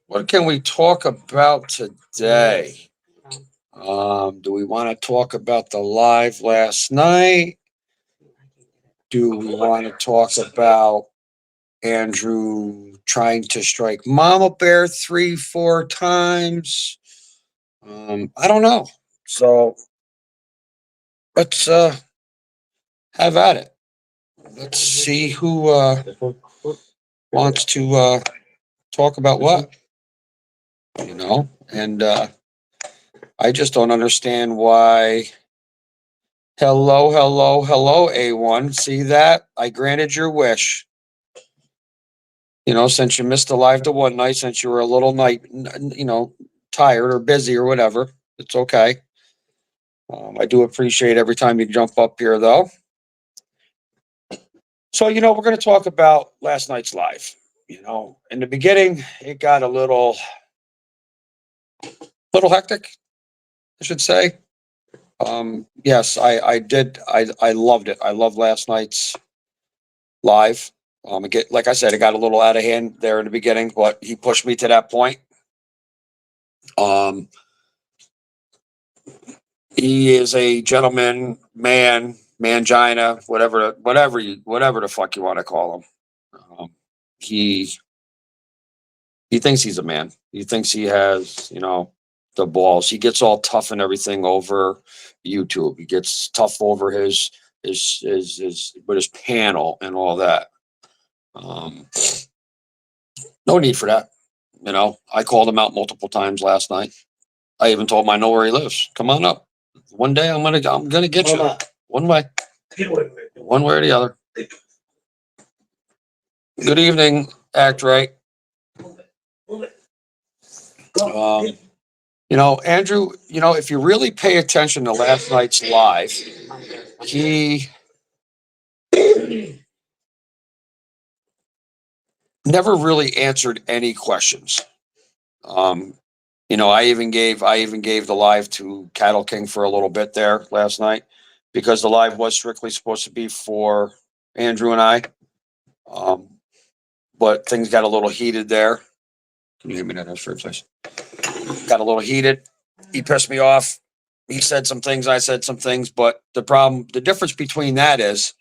What can we talk about today? Do we want to talk about the live last night? Do we want to talk about Andrew trying to strike Mama Bear 3, 4 times? I don't know. So let's have at it. Let's see who wants to talk about what, and I just don't understand why. Hello, hello, hello, A1. See that? I granted your wish. Since you missed the live the one night, since you were a little tired or busy or whatever, it's okay. I do appreciate every time you jump up here, though. So, we're going to talk about last night's live. In the beginning, it got a little hectic, I should say. Yes, I did. I loved it. I loved last night's live. Like I said, it got a little out of hand there in the beginning, but he pushed me to that point. Um, he is a gentleman, mangina, whatever the fuck you want to call him. He thinks he's a man. He thinks he has, the balls. He gets all tough and everything over YouTube. He gets tough over his with his panel and all that. No need for that. I called him out multiple times last night. I even told him I know where he lives. Come on up. One day I'm gonna get you. One way. One way or the other. Good evening, Act Right. Andrew, if you really pay attention to last night's live, he never really answered any questions. I even gave the live to Cattle King for a little bit there last night because the live was strictly supposed to be for Andrew and I. But things got a little heated there. Can you hear me now? That's first place. Got a little heated. He pissed me off. He said some things. I said some things. But the difference between that is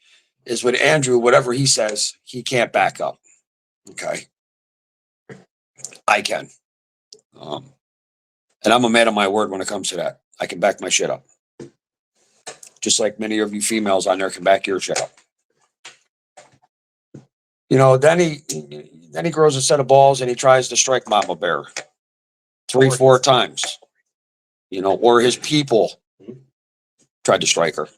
with Andrew, whatever he says, he can't back up. Okay. I can. And I'm a man of my word when it comes to that. I can back my shit up. Just like many of you females on there can back your shit up. Then he grows a set of balls and he tries to strike Mama Bear 3, 4 times. Or his people tried to strike her.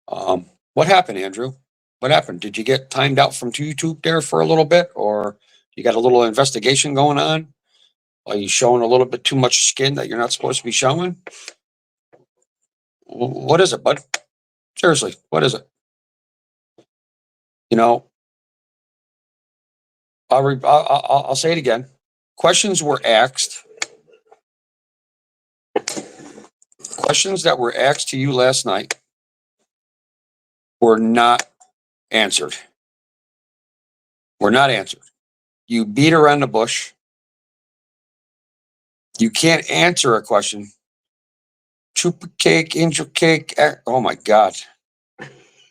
What happened, Andrew? What happened? Did you get timed out from YouTube there for a little bit, or you got a little investigation going on? Are you showing a little bit too much skin that you're not supposed to be showing? What is it, bud? Seriously, what is it? I'll say it again. Questions were asked. Questions that were asked to you last night were not answered. Were not answered. You beat around the bush. You can't answer a question. Chupa cake, angel cake. Oh my God.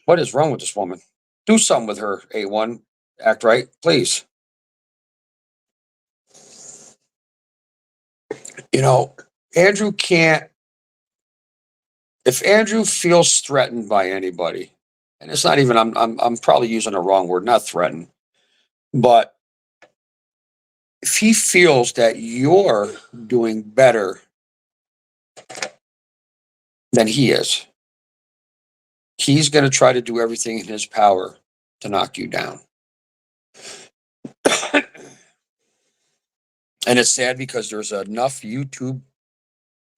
What is wrong with this woman? Do something with her, A1. Act right, please. Andrew can't. If Andrew feels threatened by anybody, and it's not even, I'm probably using the wrong word, not threatened, but if he feels that you're doing better than he is, he's going to try to do everything in his power to knock you down. And it's sad because there's enough YouTube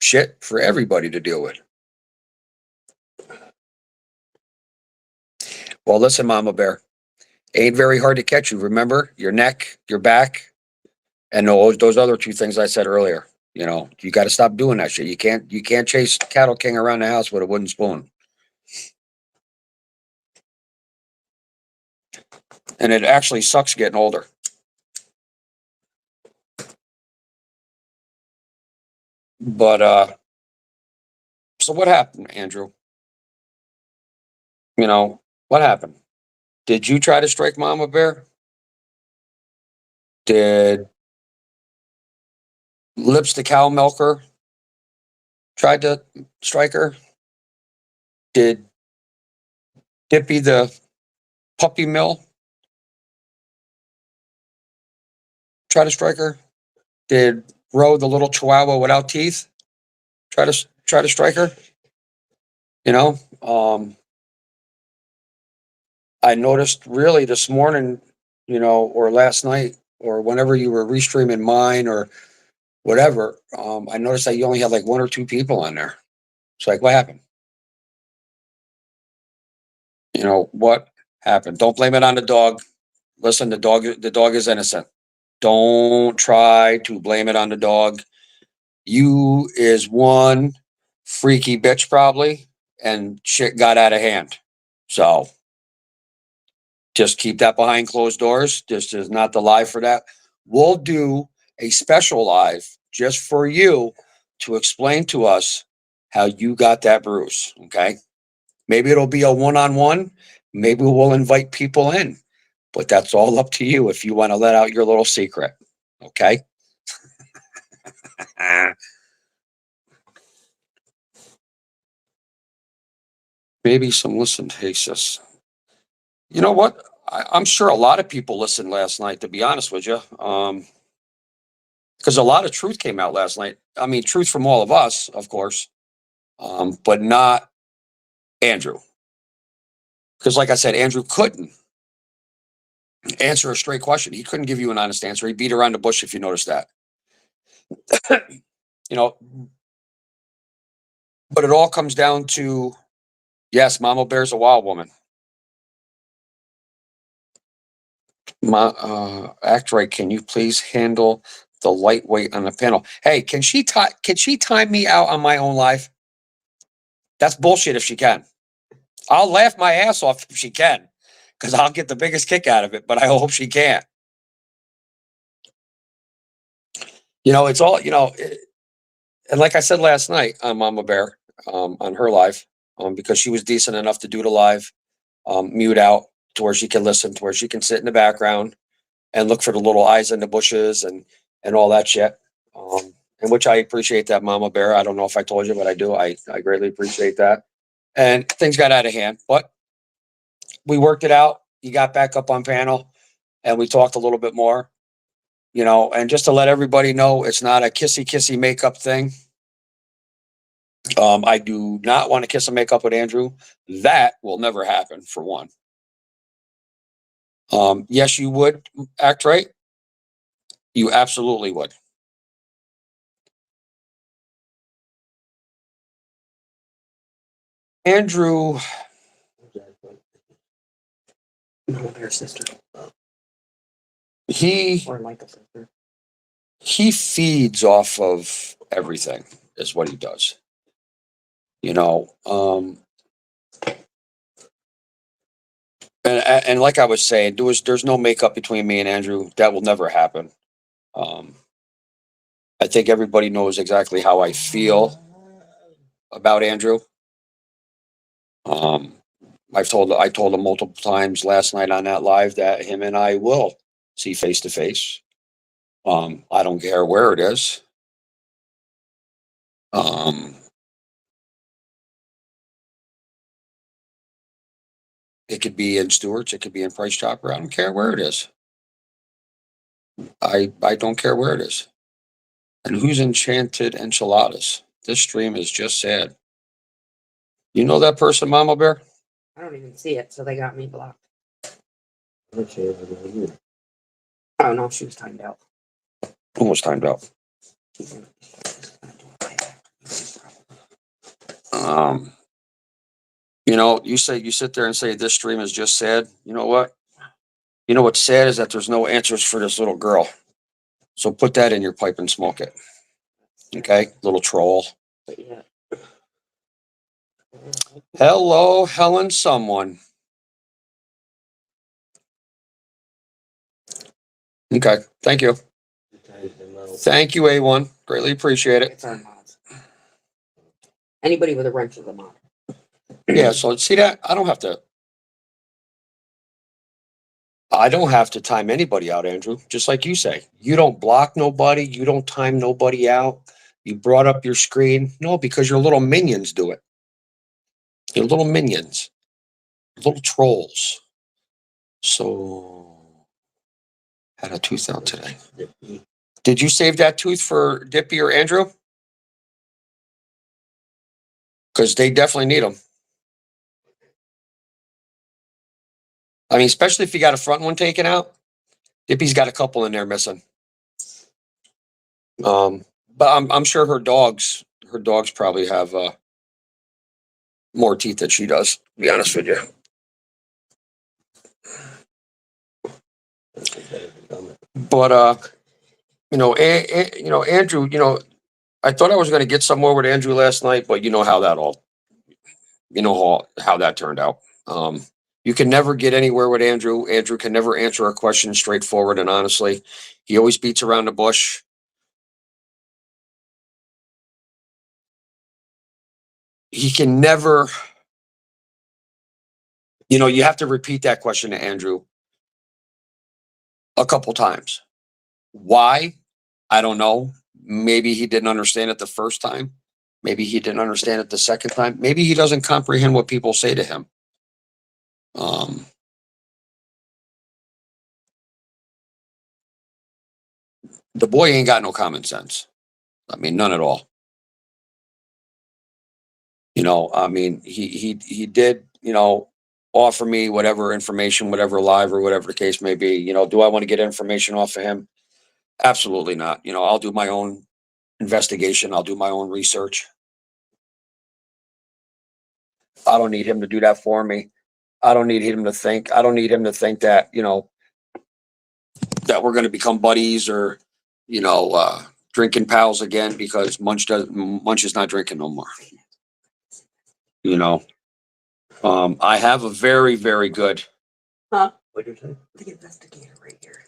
shit for everybody to deal with. Well, listen, Mama Bear, ain't very hard to catch you. Remember your neck, your back, and those other 2 things I said earlier. You got to stop doing that shit. You can't chase Cattle King around the house with a wooden spoon. And it actually sucks getting older. But so what happened, Andrew? You know, what happened? Did you try to strike Mama Bear? Did Lips the cow milker try to strike her? Did Dippy the puppy mill try to strike her? Did Ro the little chihuahua without teeth try to strike her? You know, I noticed really this morning, or last night, or whenever you were restreaming mine or whatever. I noticed that you only had like one or two people on there. It's like, what happened? What happened? Don't blame it on the dog. Listen, the dog is innocent. Don't try to blame it on the dog. You is one freaky bitch probably, and shit got out of hand. So just keep that behind closed doors. This is not the live for that. We'll do a special live just for you to explain to us how you got that bruise. Okay. Maybe it'll be a one-on-one. Maybe we'll invite people in, but that's all up to you if you want to let out your little secret. Okay. Maybe some listen cases. You know what? I'm sure a lot of people listened last night, to be honest with you. Because a lot of truth came out last night. I mean, truth from all of us, of course, but not Andrew. Because, like I said, Andrew couldn't answer a straight question. He couldn't give you an honest answer. He beat around the bush, if you noticed that. you know, but it all comes down to yes, Mama Bear's a wild woman. Act right. Can you please handle the lightweight on the panel? Hey, can she time me out on my own live? That's bullshit if she can. I'll laugh my ass off if she can, because I'll get the biggest kick out of it, but I hope she can't. It's all, and like I said last night on Mama Bear, on her live, because she was decent enough to do the live, mute out to where she can listen, to where she can sit in the background and look for the little eyes in the bushes and all that shit. And which I appreciate that, Mama Bear. I don't know if I told you, but I do. I greatly appreciate that. And things got out of hand, but we worked it out. You got back up on panel and we talked a little bit more, and just to let everybody know, it's not a kissy makeup thing. I do not want to kiss and make up with Andrew. That will never happen, for one. Yes, you would act right. You absolutely would. Andrew, Her sister. he Or like a sister. he feeds off of everything, is what he does. And like I was saying, there's no makeup between me and Andrew. That will never happen. Um, I think everybody knows exactly how I feel about Andrew. Um, I told him multiple times last night on that live that him and I will see face to face. I don't care where it is. Um, it could be in Stewart's, it could be in Price Chopper. I don't care where it is. I don't care where it is. And who's enchanted enchiladas? This stream is just sad. You know that person, Mama Bear? I don't even see it, so they got me blocked. Oh no, she was timed out. Almost timed out. You sit there and say this stream is just sad. You know what? You know what's sad is that there's no answers for this little girl. So put that in your pipe and smoke it. Okay, little troll. But yeah. Hello, Helen, someone. Okay, thank you. Thank you, A1. Greatly appreciate it. It's our mods. Anybody with a wrench is a mod. Yeah, so see that? I don't have to time anybody out, Andrew. Just like you say, you don't block nobody. You don't time nobody out. You brought up your screen. No, because your little minions do it. Your little minions, little trolls. So, had a tooth out today. Did you save that tooth for Dippy or Andrew? Because they definitely need them. I mean, especially if you got a front one taken out. Dippy's got a couple in there missing. But I'm sure her dogs probably have more teeth than she does, to be honest with you. But Andrew, I thought I was going to get somewhere with Andrew last night, but you know how that turned out. You can never get anywhere with Andrew. Andrew can never answer a question straightforward and honestly. He always beats around the bush. He can never, you have to repeat that question to Andrew a couple times. Why? I don't know. Maybe he didn't understand it the first time. Maybe he didn't understand it the second time. Maybe he doesn't comprehend what people say to him. The boy ain't got no common sense. I mean, none at all. I mean, he did, offer me whatever information, whatever live or whatever the case may be. Do I want to get information off of him? Absolutely not. I'll do my own investigation. I'll do my own research. I don't need him to do that for me. I don't need him to think. I don't need him to think that, that we're going to become buddies or, drinking pals again because Munch is not drinking no more. I have a very, very good. Huh? What did you say? The investigator right here.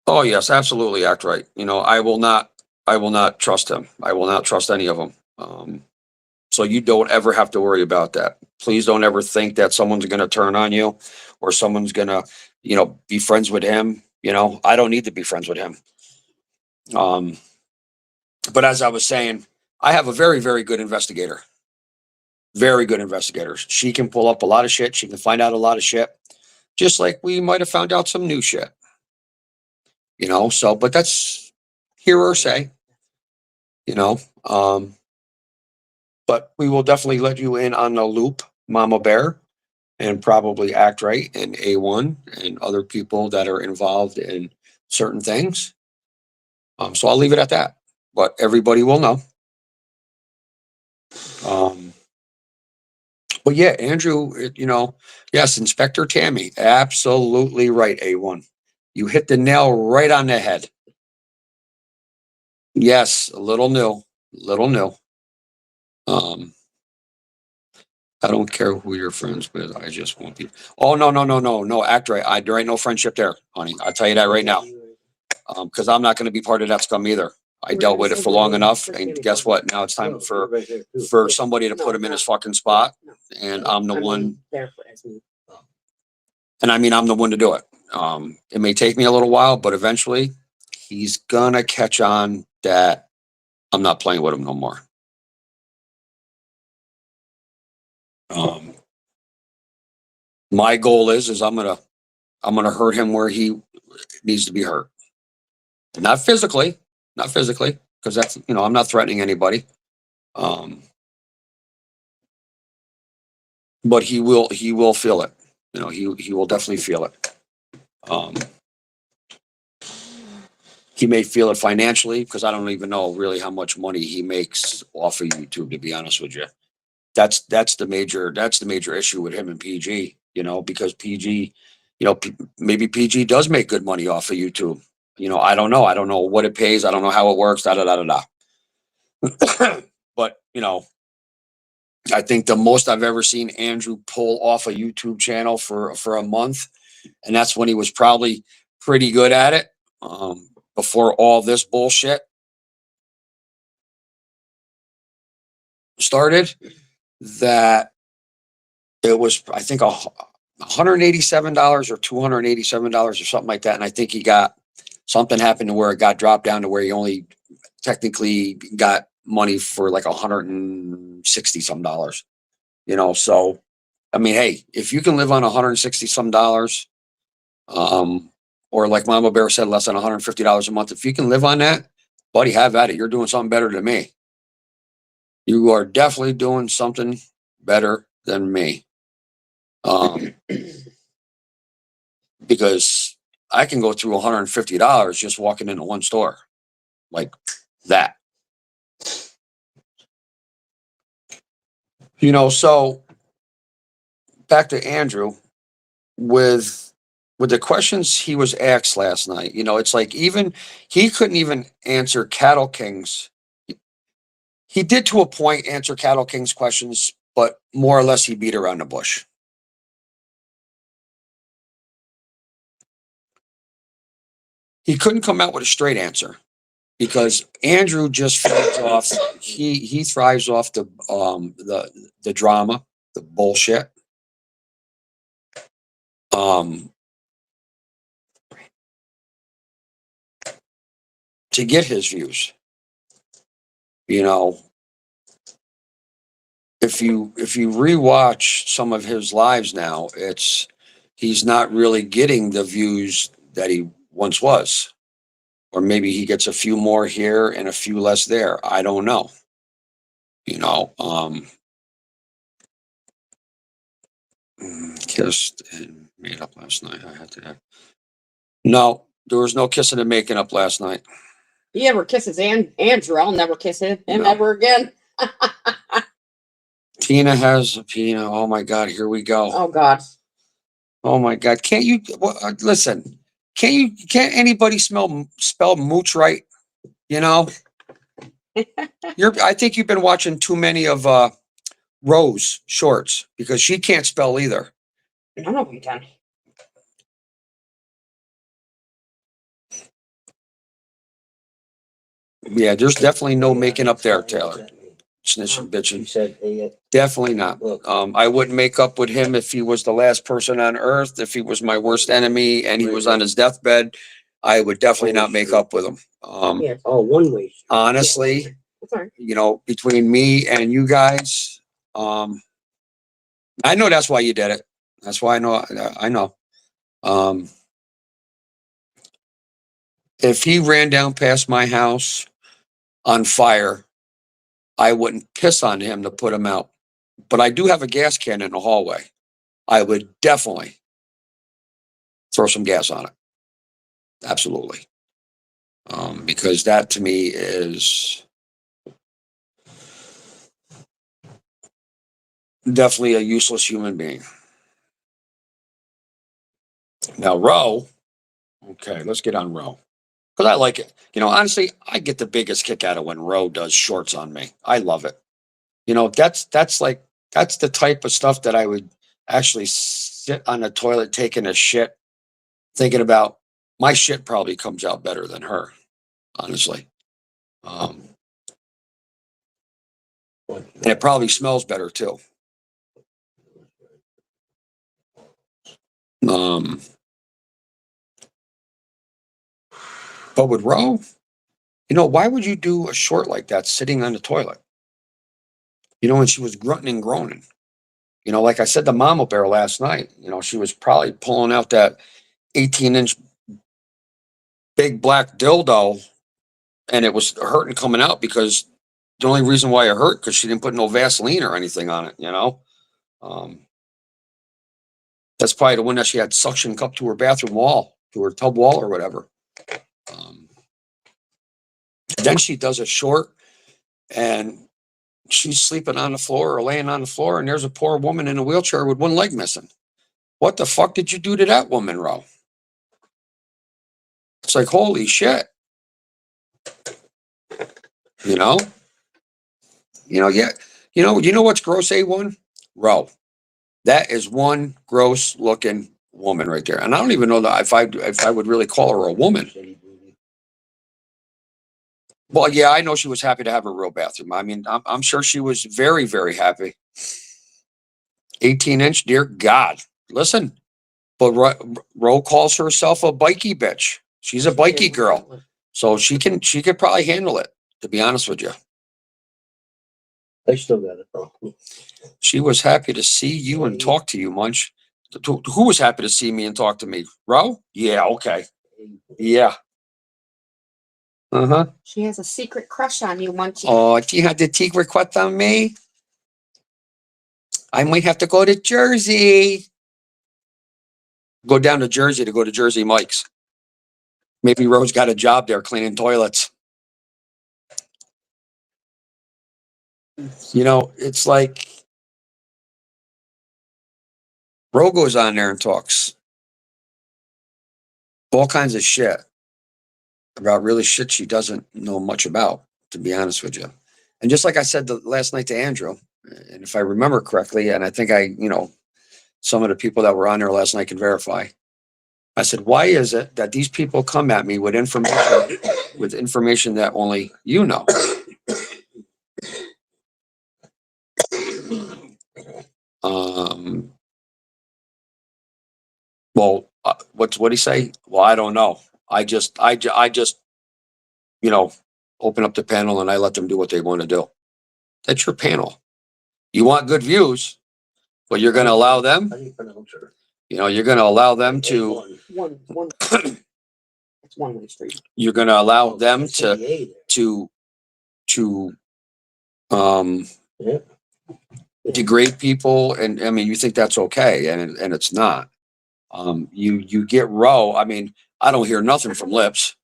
Oh yes, absolutely. Act right. I will not trust him. I will not trust any of them. So you don't ever have to worry about that. Please don't ever think that someone's going to turn on you or someone's going to, be friends with him. I don't need to be friends with him. But as I was saying, I have a very, very good investigator. Very good investigator. She can pull up a lot of shit. She can find out a lot of shit. Just like we might have found out some new shit. But that's hear or say, you know. But we will definitely let you in on the loop, Mama Bear, and probably Act Right and A1 and other people that are involved in certain things. So I'll leave it at that. But everybody will know. But yeah, Andrew, yes, Inspector Tammy, absolutely right, A1. You hit the nail right on the head. Yes, a little new. I don't care who you're friends with. I just want people. Oh, no. Act right. There ain't no friendship there, honey. I'll tell you that right now. Because I'm not going to be part of that scum either. I dealt with it for long enough. And guess what? Now it's time for somebody to put him in his fucking spot. And I'm the one. And I mean, I'm the one to do it. It may take me a little while, but eventually he's going to catch on that I'm not playing with him no more. My goal is I'm gonna hurt him where he needs to be hurt. Not physically, because that's I'm not threatening anybody. But he will feel it. He will definitely feel it. He may feel it financially because I don't even know really how much money he makes off of YouTube, to be honest with you. That's the major issue with him and PG, because PG, maybe PG does make good money off of YouTube. I don't know. I don't know what it pays. I don't know how it works. But, I think the most I've ever seen Andrew pull off a YouTube channel for a month, and that's when he was probably pretty good at it, before all this bullshit. started, that it was, I think, $187 or $287 or something like that. And I think he got something happened to where it got dropped down to where he only technically got money for like 160 some dollars. So I mean, hey, if you can live on 160 some dollars, or like Mama Bear said, less than $150 a month, if you can live on that, buddy, have at it. You're doing something better than me. You are definitely doing something better than me. Because I can go through $150 just walking into one store like that. So back to Andrew with the questions he was asked last night. It's like, even he couldn't even answer Cattle King's. He did, to a point, answer Cattle King's questions, but more or less he beat around the bush. He couldn't come out with a straight answer because Andrew just thrives off. He thrives off the drama, the bullshit. To get his views. If you rewatch some of his lives now, he's not really getting the views that he once was. Or maybe he gets a few more here and a few less there. I don't know. Kissed and made up last night. I had to have. No, there was no kissing and making up last night. He ever kisses Andrew, I'll never kiss him No. ever again. Tina has a Tina. Oh my God, here we go. Oh God. Oh my God. Can't you listen? Can't anybody spell Mooch right? I think you've been watching too many of Rose shorts, because she can't spell either. I don't know if we can. Yeah, there's definitely no making up there, Taylor. Snitching, bitching. Definitely not. I wouldn't make up with him if he was the last person on earth. If he was my worst enemy and he was on his deathbed, I would definitely not make up with him. One way. Honestly, Sorry. between me and you guys, I know that's why you did it. That's why I know. If he ran down past my house on fire, I wouldn't piss on him to put him out. But I do have a gas can in the hallway. I would definitely throw some gas on it. Absolutely. Because that to me is definitely a useless human being. Now, Roe. Okay, let's get on Roe. Because I like it. Honestly, I get the biggest kick out of when Roe does shorts on me. I love it. That's the type of stuff that I would actually sit on the toilet taking a shit, thinking about. My shit probably comes out better than her, honestly. And it probably smells better too. But with Roe, why would you do a short like that sitting on the toilet? When she was grunting and groaning. Like I said to Mama Bear last night, she was probably pulling out that 18-inch big black dildo, and it was hurting coming out, because the only reason why it hurt, because she didn't put no Vaseline or anything on it, That's probably the one that she had suction cup to her bathroom wall, to her tub wall or whatever. Then she does a short, and she's sleeping on the floor or laying on the floor, and there's a poor woman in a wheelchair with one leg missing. What the fuck did you do to that woman, Ro? It's like, holy shit. Yeah. What's gross, A1? Ro. That is one gross looking woman right there. And I don't even know that if I would really call her a woman. Well, yeah, I know she was happy to have a real bathroom. I mean, I'm sure she was very, very happy. 18-inch, dear God. Listen, but Ro calls herself a bikey bitch. She's a bikey girl. So she could probably handle it, to be honest with you. I still got it though. She was happy to see you and talk to you, Munch. Who was happy to see me and talk to me? Ro? Yeah, okay. Yeah. Uh-huh. She has a secret crush on you, Munchy. Oh, do you have the secret request on me? I might have to go to Jersey. Go down to Jersey to go to Jersey Mike's. Maybe Rose got a job there cleaning toilets. You know, it's like Ro goes on there and talks all kinds of shit about really shit she doesn't know much about, to be honest with you. And just like I said last night to Andrew, and if I remember correctly, and I think some of the people that were on there last night can verify. I said, why is it that these people come at me with information that only you know? Well, what'd he say? Well, I don't know. I just, open up the panel and I let them do what they want to do. That's your panel. You want good views, but you're going to allow them. How do you pronounce her? You're going to allow them to. One. It's one-way street. You're going to allow Oh, them that's the A there. degrade people, and I mean, you think that's okay, and it's not. You get Ro. I mean, I don't hear nothing from Lips.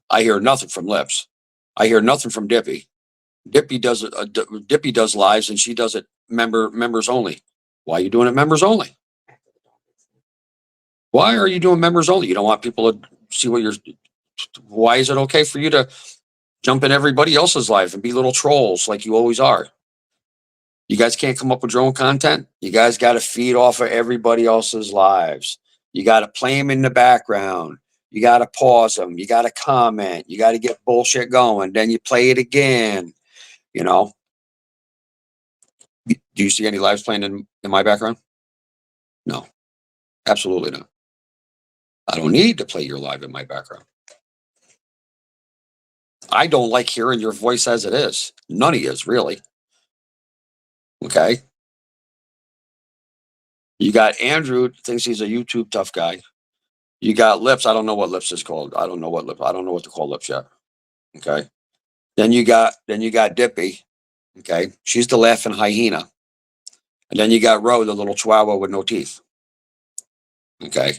I hear nothing from Lips. I hear nothing from Dippy. Dippy does lives, and she does it members only. Why are you doing it members only? Why are you doing members only? You don't want people to see what you're. Why is it okay for you to jump in everybody else's life and be little trolls like you always are? You guys can't come up with your own content. You guys got to feed off of everybody else's lives. You got to play them in the background. You got to pause them. You got to comment. You got to get bullshit going. Then you play it again. You know. Do you see any lives playing in my background? No, absolutely not. I don't need to play your live in my background. I don't like hearing your voice as it is. None of you is really. Okay. You got Andrew thinks he's a YouTube tough guy. You got Lips. I don't know what Lips is called. I don't know what to call Lips yet. Okay. Then you got Dippy. Okay. She's the laughing hyena. And then you got Ro, the little chihuahua with no teeth. Okay.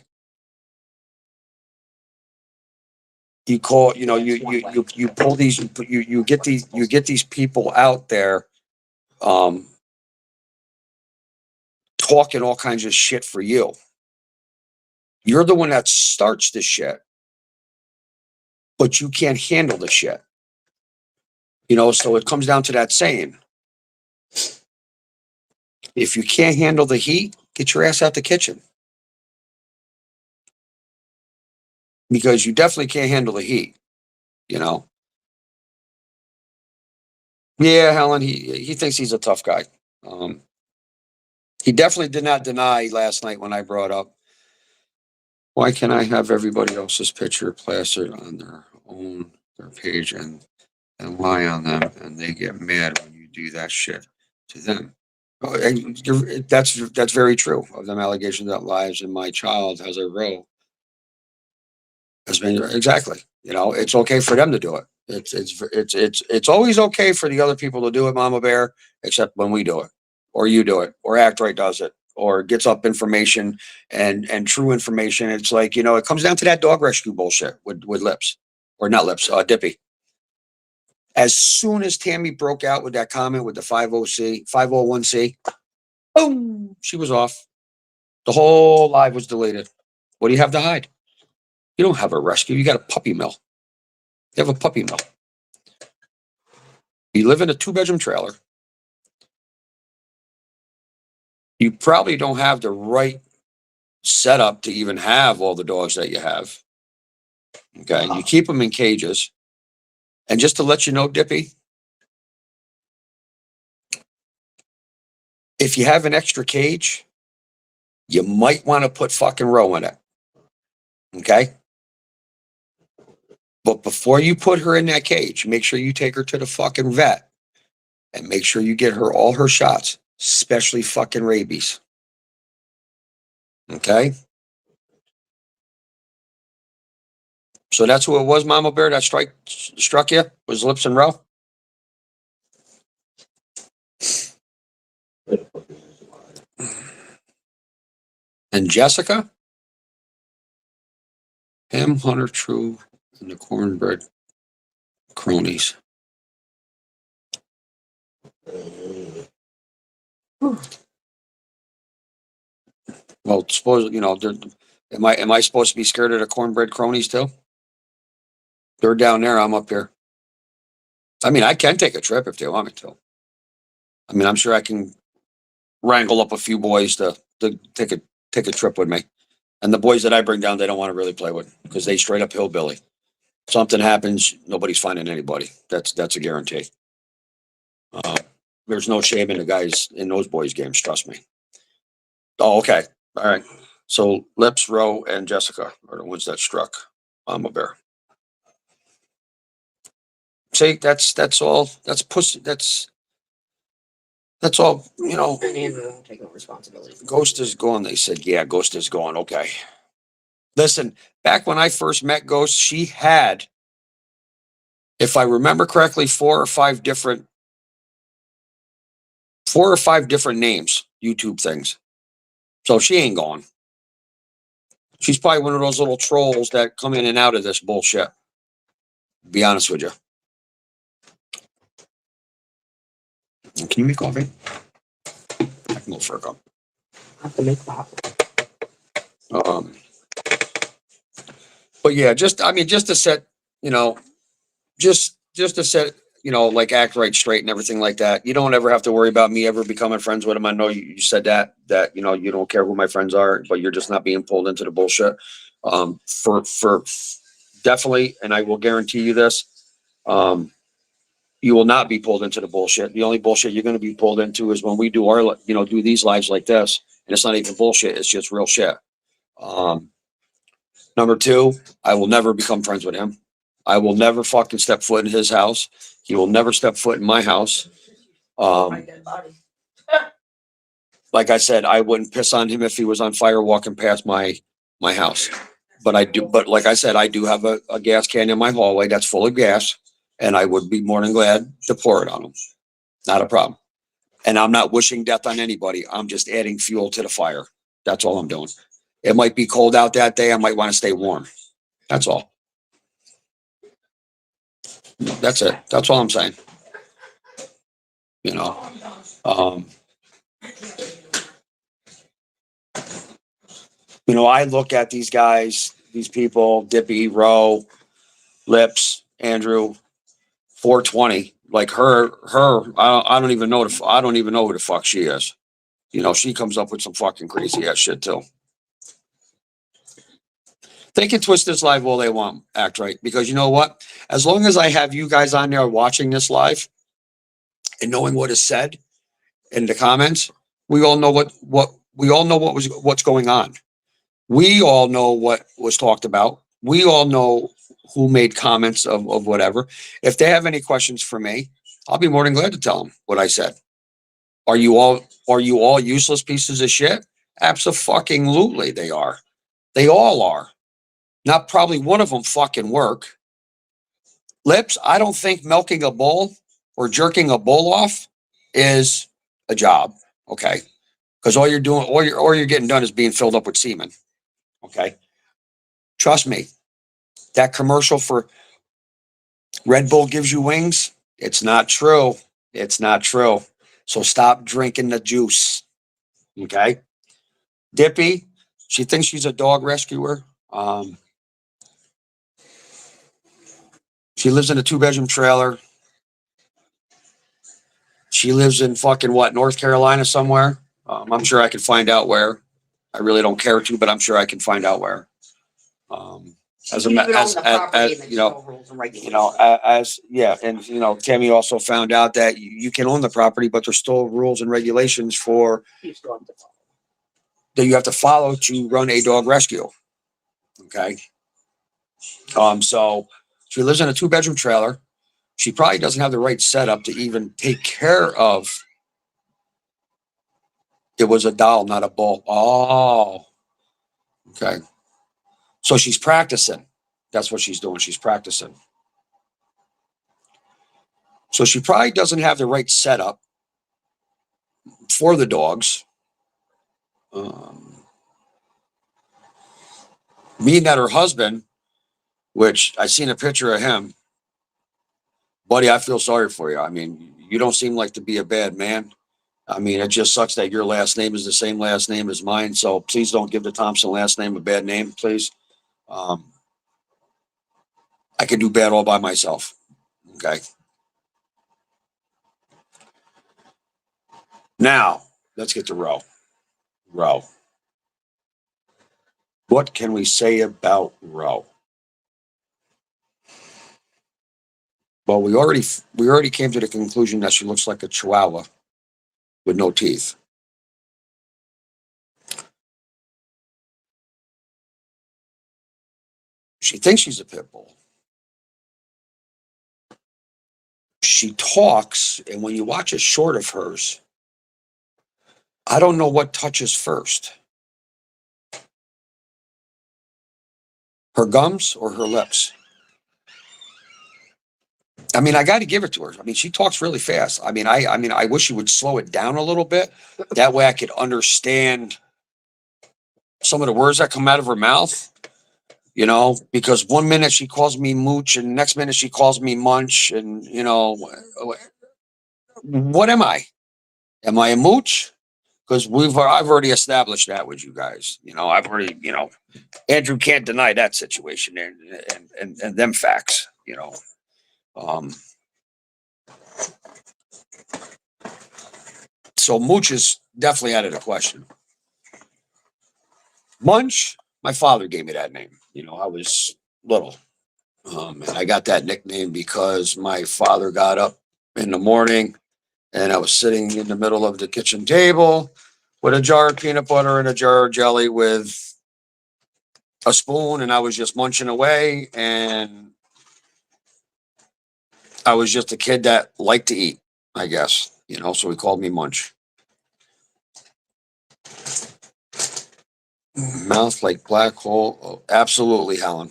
You call, you pull these, you get these people out there, talking all kinds of shit for you. You're the one that starts the shit, but you can't handle the shit. So it comes down to that saying. If you can't handle the heat, get your ass out the kitchen. Because you definitely can't handle the heat, Yeah, Helen, he thinks he's a tough guy. He definitely did not deny last night when I brought up, why can't I have everybody else's picture plastered on their page and lie on them, and they get mad when you do that shit to them. And that's very true of them allegations that lives in my child has a role. Has been exactly. It's okay for them to do it. It's always okay for the other people to do it, Mama Bear, except when we do it, or you do it, or Act Right does it, or gets up information and true information. It's like, it comes down to that dog rescue bullshit with Lips, or not Lips, Dippy. As soon as Tammy broke out with that comment with the 501c, boom, she was off. The whole live was deleted. What do you have to hide? You don't have a rescue. You got a puppy mill. You have a puppy mill. You live in a 2-bedroom trailer. You probably don't have the right setup to even have all the dogs that you have. Okay. You keep them in cages. And just to let you know, Dippy, if you have an extra cage, you might want to put fucking Roe in it. Okay? But before you put her in that cage, make sure you take her to the fucking vet and make sure you get her all her shots, especially fucking rabies. Okay? So that's who it was, Mama Bear, that struck you? Was Lips and Row? And Jessica? Ham, Hunter, True, and the Cornbread Cronies. Well, suppose, you know, am I supposed to be scared of the Cornbread Cronies too? They're down there, I'm up here. I mean, I can take a trip if they want me to. I mean, I'm sure I can wrangle up a few boys to take a trip with me. And the boys that I bring down, they don't want to really play with because they straight up hillbilly. Something happens, nobody's finding anybody. That's a guarantee. There's no shame in the guys in those boys' games, trust me. Oh, okay. All right. So Lips, Roe, and Jessica are the ones that struck Mama Bear. See, that's all. That's pussy. That's all. You know. And Andrew won't take no responsibility. Ghost is gone. They said, yeah, Ghost is gone. Okay. Listen, back when I first met Ghost, she had, if I remember correctly, 4 or 5 different names, YouTube things. So she ain't gone. She's probably one of those little trolls that come in and out of this bullshit. Be honest with you. Can you make coffee? I can go for a cup. I have to make pop. But yeah, just to set, you know, just to set, you know, like act right straight and everything like that. You don't ever have to worry about me ever becoming friends with him. I know you said that, you know, you don't care who my friends are, but you're just not being pulled into the bullshit. For definitely, and I will guarantee you this, you will not be pulled into the bullshit. The only bullshit you're going to be pulled into is when we do our, you know, do these lives like this. And it's not even bullshit. It's just real shit. Number 2, I will never become friends with him. I will never fucking step foot in his house. He will never step foot in my house. My dead body. Like I said, I wouldn't piss on him if he was on fire walking past my house. But I do. But like I said, I do have a gas can in my hallway that's full of gas, and I would be more than glad to pour it on him. Not a problem. And I'm not wishing death on anybody. I'm just adding fuel to the fire. That's all I'm doing. It might be cold out that day. I might want to stay warm. That's all. That's it. That's all I'm saying. You know, I look at these guys, these people, Dippy, Roe, Lips, Andrew, 420, like her. I don't even know. I don't even know who the fuck she is. You know, she comes up with some fucking crazy ass shit too. They can twist this live all they want, act right. Because you know what? As long as I have you guys on there watching this live and knowing what is said in the comments, we all know what's going on. We all know what was talked about. We all know who made comments of whatever. If they have any questions for me, I'll be more than glad to tell them what I said. Are you all useless pieces of shit? Abso-fucking-lutely they are. They all are. Not probably one of them fucking work. Lips, I don't think milking a bull or jerking a bull off is a job. Okay. Because all you're doing, all you're getting done is being filled up with semen. Okay. Trust me. That commercial for Red Bull gives you wings. It's not true. It's not true. So stop drinking the juice. Okay. Dippy, she thinks she's a dog rescuer. She lives in a 2-bedroom trailer. She lives in fucking North Carolina somewhere. I'm sure I can find out where. I really don't care to, but I'm sure I can find out where. As You a ma- even own as- the as- property as, and there's you know, still rules and regulations. yeah, and Tammy also found out that you can own the property, but there's still rules and regulations for You still have to follow. that you have to follow to run a dog rescue. Okay. So she lives in a 2-bedroom trailer. She probably doesn't have the right setup to even take care of. It was a doll, not a bull. Oh, okay. So she's practicing. That's what she's doing. She's practicing. So she probably doesn't have the right setup for the dogs. Meaning that her husband, which I seen a picture of him, buddy, I feel sorry for you. I mean, you don't seem like to be a bad man. I mean, it just sucks that your last name is the same last name as mine. So please don't give the Thompson last name a bad name, please. I can do bad all by myself. Okay. Now, let's get to Roe. Roe. What can we say about Roe? Well, we already came to the conclusion that she looks like a chihuahua with no teeth. She thinks she's a pit bull. She talks, and when you watch a short of hers, I don't know what touches first. Her gums or her lips? I mean, I got to give it to her. I mean, she talks really fast. I wish she would slow it down a little bit. That way I could understand some of the words that come out of her mouth, because one minute she calls me Mooch and next minute she calls me Munch. And, what am I? Am I a Mooch? Because I've already established that with you guys. I've already, Andrew can't deny that situation and them facts, Um, so Mooch is definitely out of the question. Munch, my father gave me that name. I was little. And I got that nickname because my father got up in the morning and I was sitting in the middle of the kitchen table with a jar of peanut butter and a jar of jelly with a spoon, and I was just munching away. And I was just a kid that liked to eat, I guess, so he called me Munch. Mouth like black hole. Oh, absolutely, Helen.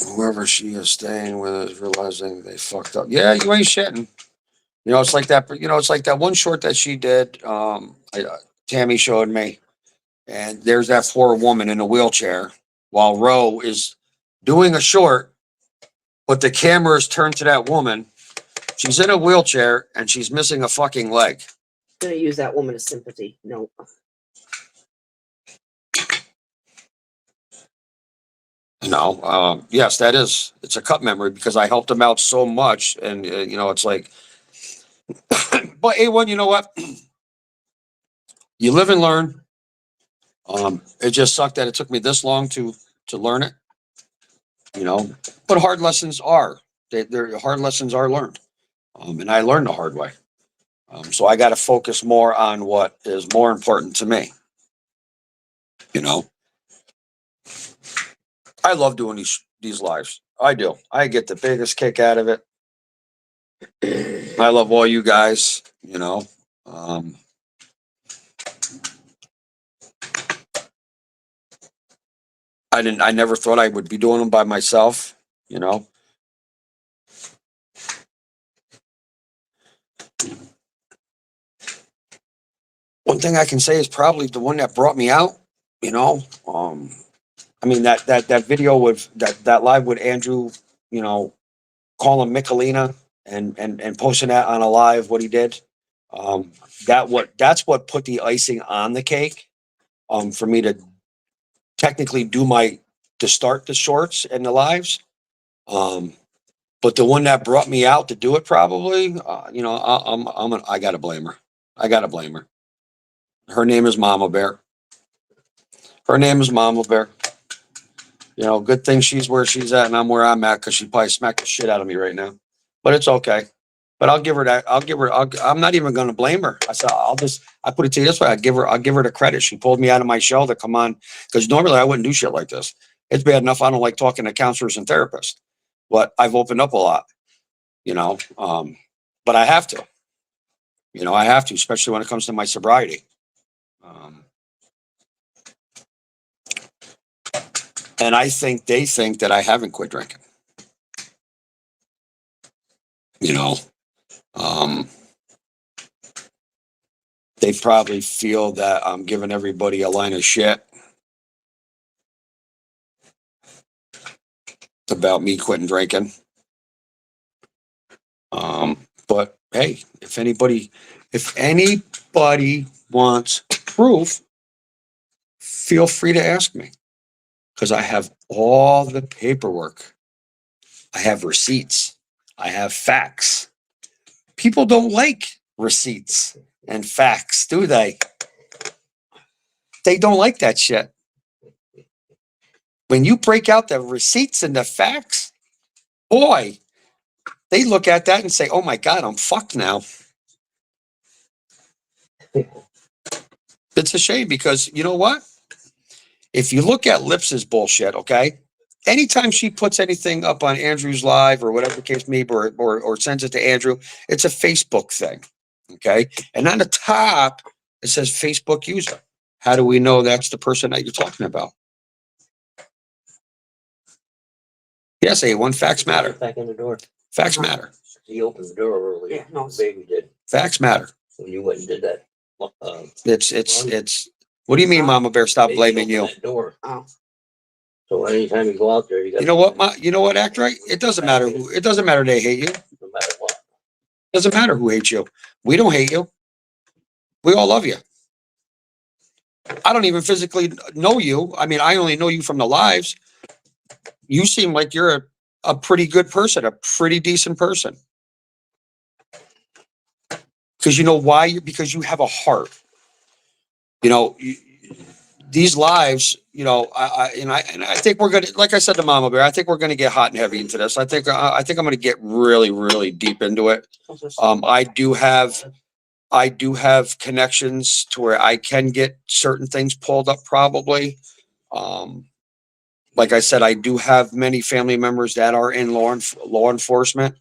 Whoever she is staying with is realizing they fucked up. Yeah, you ain't shitting. It's like that. It's like that one short that she did. Tammy showed me, and there's that poor woman in a wheelchair while Roe is doing a short, but the camera is turned to that woman. She's in a wheelchair and she's missing a fucking leg. I'm gonna use that woman as sympathy. No. Yes, that is. It's a cut memory because I helped him out so much, and it's like. But A1, you know what? You live and learn. It just sucked that it took me this long to learn it. But hard lessons are. They're hard lessons are learned, and I learned the hard way. So I got to focus more on what is more important to me. I love doing these lives. I do. I get the biggest kick out of it. I love all you guys. I never thought I would be doing them by myself. One thing I can say is probably the one that brought me out. That video with that live with Andrew, calling Michelina and posting that on a live what he did. That's what put the icing on the cake. For me to technically to start the shorts and the lives. But the one that brought me out to do it probably, I gotta blame her. I gotta blame her. Her name is Mama Bear. Her name is Mama Bear. You know, good thing she's where she's at and I'm where I'm at because she probably smacked the shit out of me right now. But it's okay. But I'll give her that. I'm not even going to blame her. I put it to you this way. I'll give her the credit. She pulled me out of my shell to come on because normally I wouldn't do shit like this. It's bad enough I don't like talking to counselors and therapists, but I've opened up a lot, you know. But I have to, I have to, especially when it comes to my sobriety. And I think they think that I haven't quit drinking. You know, they probably feel that I'm giving everybody a line of shit about me quitting drinking. But hey, if anybody wants proof, feel free to ask me because I have all the paperwork. I have receipts. I have facts. People don't like receipts and facts, do they? They don't like that shit. When you break out the receipts and the facts, boy, they look at that and say, oh my God, I'm fucked now. It's a shame because you know what? If you look at Lips's bullshit, okay? Anytime she puts anything up on Andrew's live or whatever the case may be, or sends it to Andrew, it's a Facebook thing, okay? And on the top, it says Facebook user. How do we know that's the person that you're talking about? Yes, A1, facts matter. Back in the door. Facts matter. He opened the door earlier. Yeah, no. The baby did. Facts matter. When you went and did that. It's, what do you mean, Mama Bear? Stop Baby blaming opened you. that door. Oh, So anytime you go out there, you got. You know what, you know what, act right? It doesn't matter they hate you. No matter what. Doesn't matter who hates you. We don't hate you. We all love you. I don't even physically know you. I mean, I only know you from the lives. You seem like you're a pretty good person, a pretty decent person. Because you know why? Because you have a heart. You know, these lives, I think we're gonna, like I said to Mama Bear, I think we're gonna get hot and heavy into this. I think I'm gonna get really, really deep into it. I do have connections to where I can get certain things pulled up probably. Like I said, I do have many family members that are in law enforcement.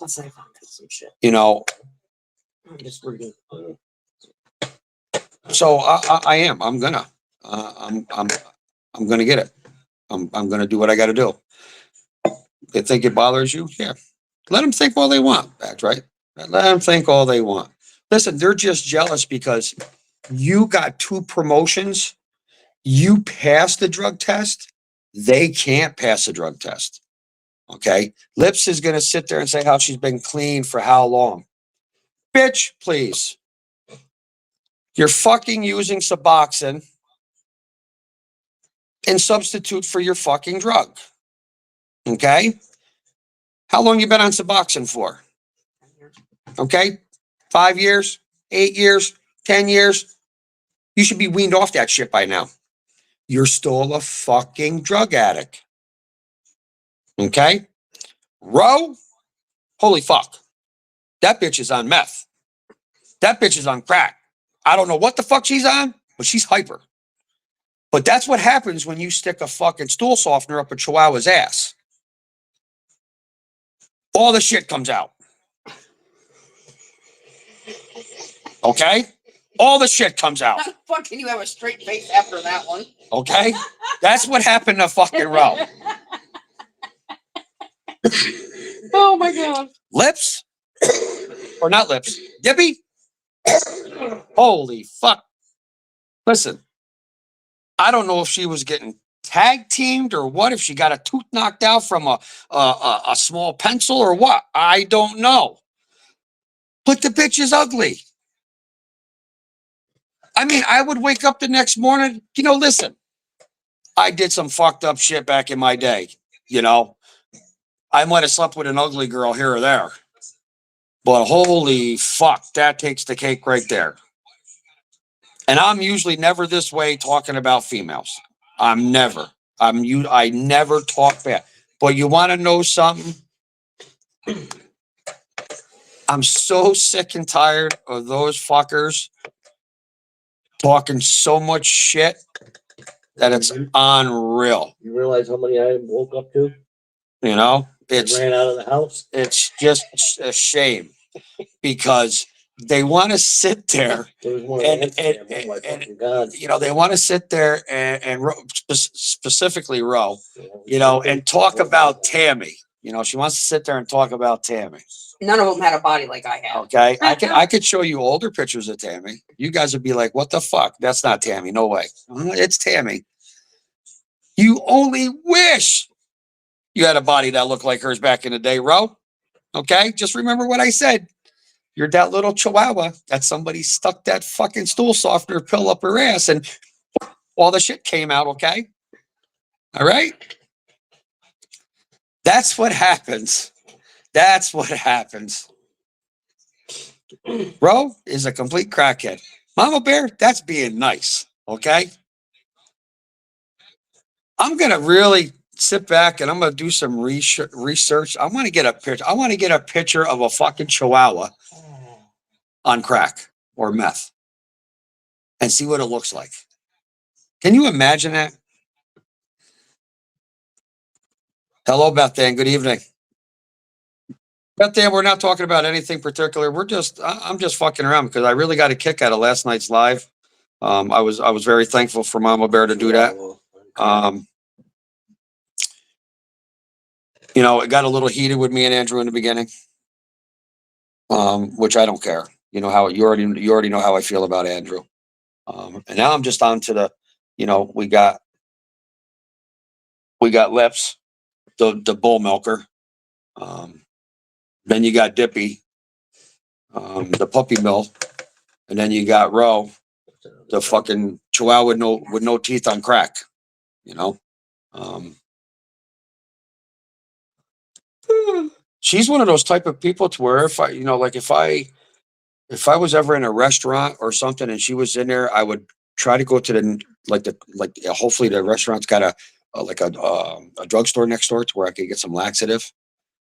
plus I found out some shit. I'm just reading. So I am. I'm gonna get it. I'm gonna do what I got to do. They think it bothers you, yeah. Let them think all they want. That's right. Let them think all they want. Listen, they're just jealous because you got 2 promotions. You passed the drug test. They can't pass the drug test. Okay. Lips is gonna sit there and say how she's been clean for how long. Bitch, please. You're fucking using Suboxone in substitute for your fucking drug. Okay? How long you been on Suboxone for? Okay? 5 years, 8 years, 10 years. You should be weaned off that shit by now. You're still a fucking drug addict. Okay? Roe? Holy fuck. That bitch is on meth. That bitch is on crack. I don't know what the fuck she's on, but she's hyper. But that's what happens when you stick a fucking stool softener up a chihuahua's ass. All the shit comes out. Okay? All the shit comes out. How the fuck can you have a straight face after that one? Okay? That's what happened to fucking Roe. Oh my God. Lips? Or not lips. Dippy? Holy fuck. Listen, I don't know if she was getting tag teamed or what, if she got a tooth knocked out from a small pencil or what. I don't know. But the bitch is ugly. I mean, I would wake up the next morning, listen, I did some fucked up shit back in my day, I might have slept with an ugly girl here or there. But holy fuck, that takes the cake right there. And I'm usually never this way talking about females. I never talk bad. But you want to know something? I'm so sick and tired of those fuckers talking so much shit that it's unreal. You realize how many I woke up to? You know, Ran out of the house. it's just a shame because they want to sit there There was one and, Amsterdam. Oh my fucking God. you know, they want to sit there and specifically Roe, you know, and talk about Tammy. You know, she wants to sit there and talk about Tammy. None of them had a body like I have. Okay, I could show you older pictures of Tammy. You guys would be like, "What the fuck? That's not Tammy. No way. It's Tammy." You only wish you had a body that looked like hers back in the day, Ro. Okay, just remember what I said. You're that little chihuahua that somebody stuck that fucking stool softener pill up her ass and all the shit came out. Okay, all right. That's what happens. That's what happens. Ro is a complete crackhead. Mama Bear, that's being nice. Okay. I'm going to really sit back and I'm going to do some research. I want to get a picture. I want to get a picture of a fucking chihuahua on crack or meth and see what it looks like. Can you imagine that? Hello, Beth Ann. Good evening. Beth Ann, we're not talking about anything particular. I'm just fucking around because I really got a kick out of last night's live. I was very thankful for Mama Bear to do that. You know, it got a little heated with me and Andrew in the beginning, which I don't care. You know how you already know how I feel about Andrew. And now I'm just on to the, you know, we got Lips, the bull milker. Then you got Dippy, the puppy mill, and then you got Ro, the fucking chihuahua with no teeth on crack. You know. She's one of those type of people to where if I was ever in a restaurant or something and she was in there, I would try to go to hopefully the restaurant's got a drugstore next door to where I could get some laxative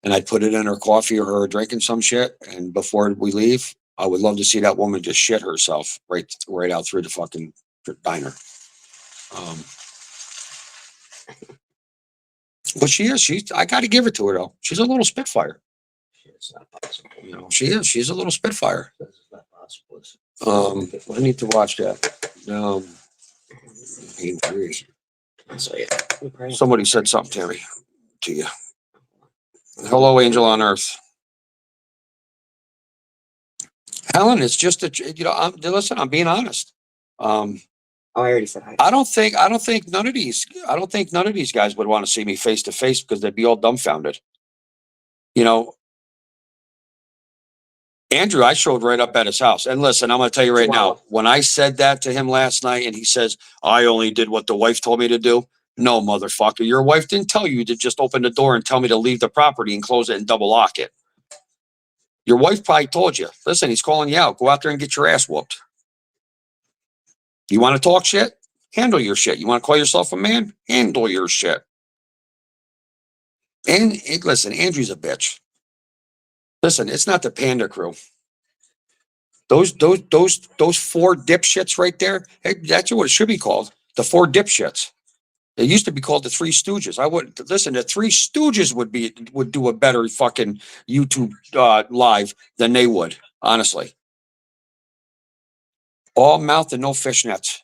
and I'd put it in her coffee or her drinking some shit. And before we leave, I would love to see that woman just shit herself right out through the fucking diner. But I got to give it to her though. She's a little spitfire. It's not possible. You know, she's a little spitfire. It's not possible. I need to watch that. So yeah. Somebody said something to you. Hello, angel on earth. Helen, it's just listen, I'm being honest. Oh, I already said hi. I don't think none of these guys would want to see me face to face because they'd be all dumbfounded. You know, Andrew, I showed right up at his house. And listen, I'm going to tell you right now, when I said that to him last night and he says, I only did what the wife told me to do. No, motherfucker, your wife didn't tell you to just open the door and tell me to leave the property and close it and double lock it. Your wife probably told you, listen, he's calling you out. Go out there and get your ass whooped. You want to talk shit? Handle your shit. You want to call yourself a man? Handle your shit. And listen, Andrew's a bitch. Listen, it's not the Panda Crew. Those 4 dipshits right there. Hey, that's what it should be called. The 4 dipshits. It used to be called the 3 Stooges. I would listen. The 3 Stooges would do a better fucking YouTube live than they would. Honestly. All mouth and no fishnets.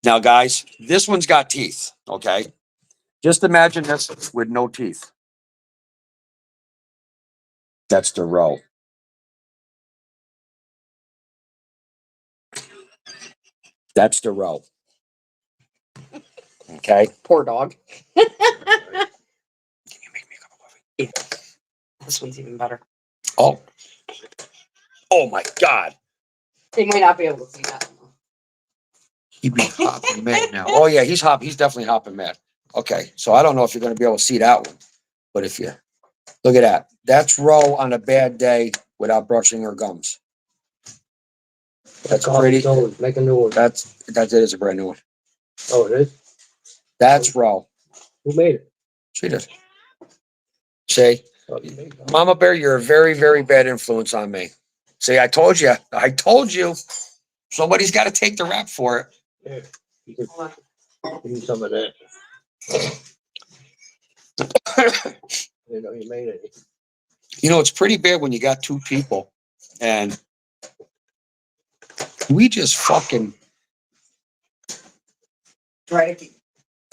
Now, guys, this one's got teeth. Okay, just imagine this with no teeth. That's the Ro. That's the Ro. Okay. Poor dog. Can you make me a cup of coffee? Yeah. This one's even better. Oh my God. They might not be able to see that. He'd be hopping mad now. Oh yeah, he's definitely hopping mad. Okay, so I don't know if you're going to be able to see that one, but if you look at that, that's Ro on a bad day without brushing her gums. That's Coffee pretty. told, make a new one. That is a brand new one. Oh, it is? That's Ro. Who made it? She did. See, Oh, you made it. Mama Bear, you're a very, very bad influence on me. See, I told you. I told you. Somebody's got to take the rap for it. Here, you can give me some of that. You know, you made it. You know, it's pretty bad when you got two people and we just fucking Right.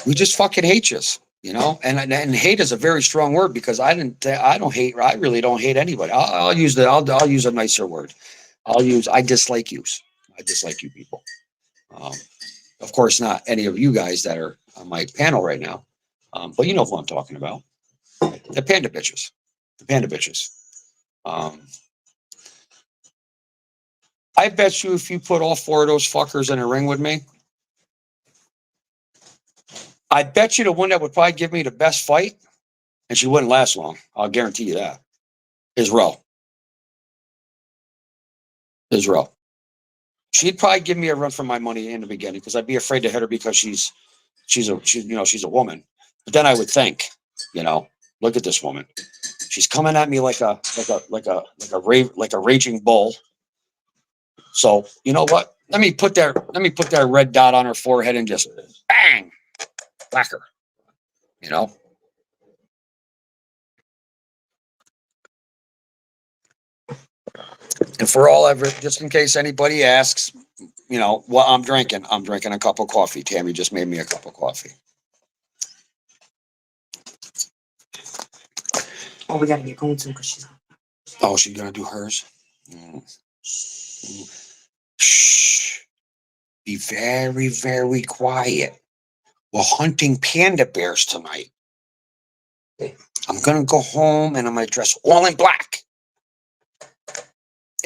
we just fucking hate you, you know. And hate is a very strong word because I don't hate. I really don't hate anybody. I'll use a nicer word. I dislike you. I dislike you people. Of course, not any of you guys that are on my panel right now, but you know who I'm talking about. The panda bitches. The panda bitches. I bet you if you put all four of those fuckers in a ring with me, I bet you the one that would probably give me the best fight, and she wouldn't last long, I'll guarantee you that, is Ro. Is Ro. She'd probably give me a run for my money in the beginning because I'd be afraid to hit her because she's a woman. But then I would think, look at this woman. She's coming at me like a raging bull. So you know what? Let me put that red dot on her forehead and just bang, whack her. You know. And for all ever, just in case anybody asks, what I'm drinking a cup of coffee. Tammy just made me a cup of coffee. Oh, we gotta get going soon because she's. Oh, she's gonna do hers. Shh. Be very, very quiet. We're hunting panda bears tonight. I'm gonna go home and I'm gonna dress all in black.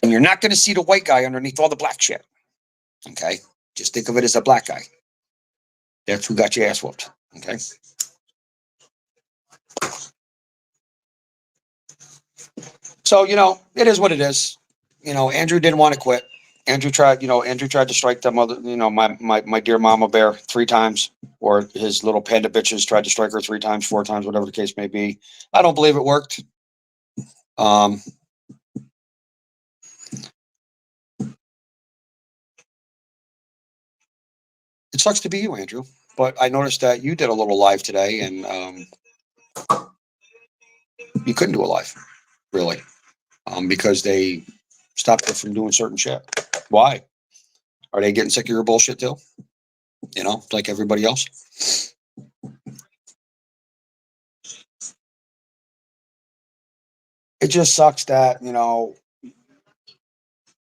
And you're not gonna see the white guy underneath all the black shit. Okay? Just think of it as a black guy. That's who got your ass whooped. Okay? So, it is what it is. Andrew didn't want to quit. Andrew tried to strike the mother, my dear mama bear 3 times, or his little panda bitches tried to strike her 3 times, 4 times, whatever the case may be. I don't believe it worked. It sucks to be you, Andrew, but I noticed that you did a little live today and you couldn't do a live, really, because they stopped you from doing certain shit. Why? Are they getting sick of your bullshit too? Like everybody else. It just sucks that,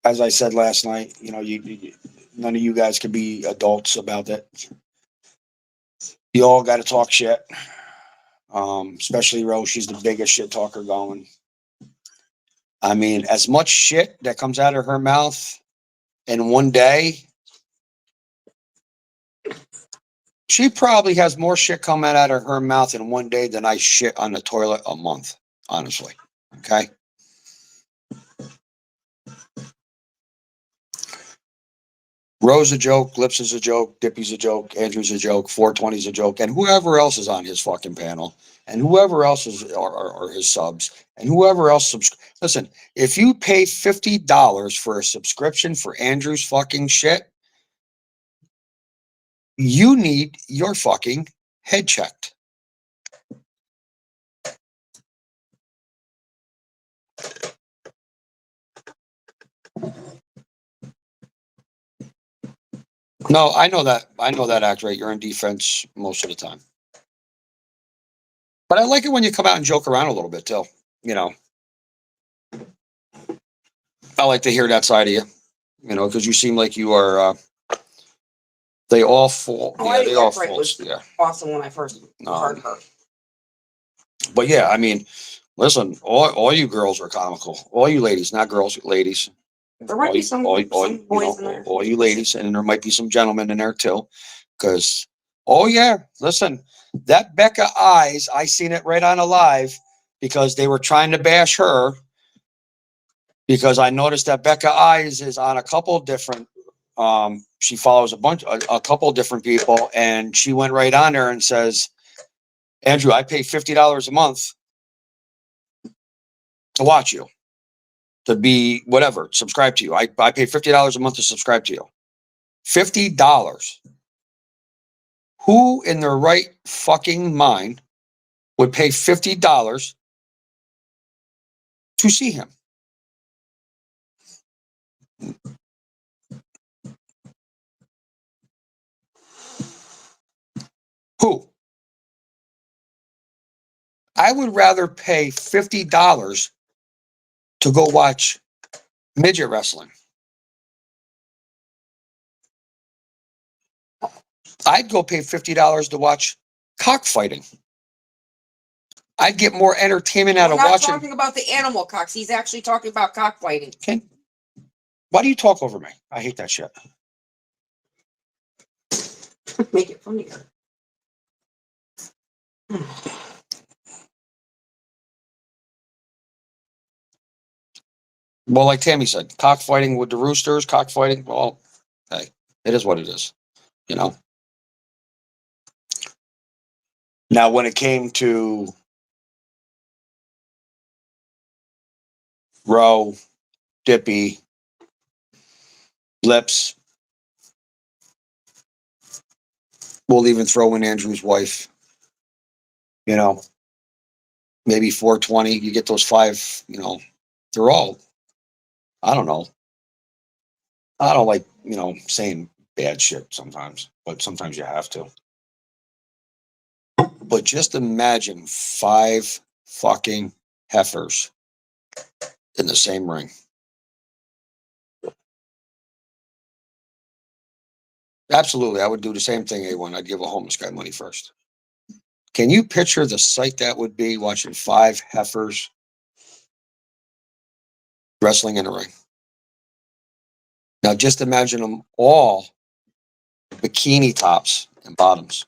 as I said last night, none of you guys can be adults about that. You all got to talk shit. Especially Rose, she's the biggest shit talker going. I mean, as much shit that comes out of her mouth in one day, she probably has more shit coming out of her mouth in one day than I shit on the toilet a month, honestly. Okay? Rose a joke, Lips is a joke, Dippy's a joke, Andrew's a joke, 420's a joke, and whoever else is on his fucking panel, and whoever else are his subs, and whoever else listen, if you pay $50 for a subscription for Andrew's fucking shit, you need your fucking head checked. No, I know that. I know that, act right. You're in defense most of the time. But I like it when you come out and joke around a little bit, too. I like to hear that side of you, because you seem like you are, they all fall. Oh, Yeah, I think they all Act Right fall. was Yeah. awesome when I first heard her. But yeah, I mean, listen, all you girls are comical. All you ladies, not girls, ladies. There might be some boys in there. All you ladies, and there might be some gentlemen in there too. Because, oh yeah, listen, that Becca Eyes, I seen it right on a live because they were trying to bash her. because I noticed that Becca Eyes is on a couple different, she follows a couple different people, and she went right on there and says, Andrew, I pay $50 a month to watch you, to be whatever, subscribe to you. I pay $50 a month to subscribe to you. $50. Who in their right fucking mind would pay $50 to see him? Who? I would rather pay $50 to go watch midget wrestling. I'd go pay $50 to watch cockfighting. I'd get more entertainment out We're of not watching. talking about the animal cocks. He's actually talking about cockfighting. Okay. Why do you talk over me? I hate that shit. Make it funnier. Well, like Tammy said, cockfighting with the roosters, cockfighting. Well, hey, it is what it is, you know. Now, when it came to Roe, Dippy, Lips, we'll even throw in Andrew's wife. You know, maybe 420. You get those five. You know, they're all. I don't know. I don't like saying bad shit sometimes, but sometimes you have to. But just imagine 5 fucking heifers in the same ring. Absolutely, I would do the same thing, A1. I'd give a homeless guy money first. Can you picture the sight that would be watching 5 heifers wrestling in a ring? Now just imagine them all bikini tops and bottoms,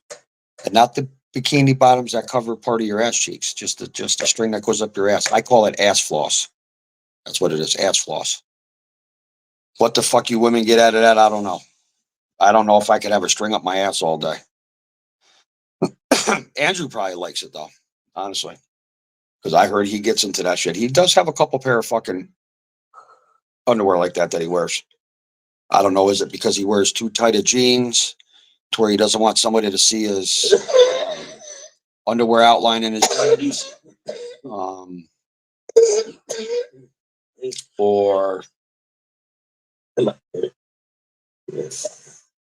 and not the bikini bottoms that cover part of your ass cheeks, just a string that goes up your ass. I call it ass floss. That's what it is, ass floss. What the fuck you women get out of that? I don't know. I don't know if I could have a string up my ass all day. Andrew probably likes it though, honestly, because I heard he gets into that shit. He does have a couple pair of fucking underwear like that he wears. I don't know. Is it because he wears too tight of jeans to where he doesn't want somebody to see his underwear outline in his jeans? Or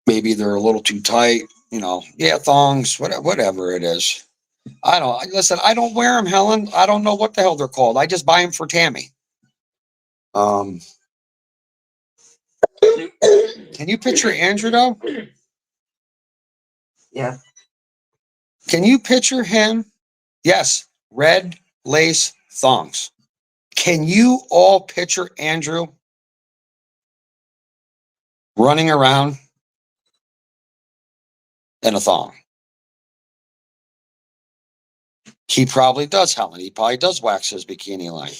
maybe they're a little too tight, yeah, thongs, whatever it is. I don't wear them, Helen. I don't know what the hell they're called. I just buy them for Tammy. Can you picture Andrew though? Yeah. Can you picture him? Yes, red lace thongs. Can you all picture Andrew running around in a thong? He probably does, Helen. He probably does wax his bikini line.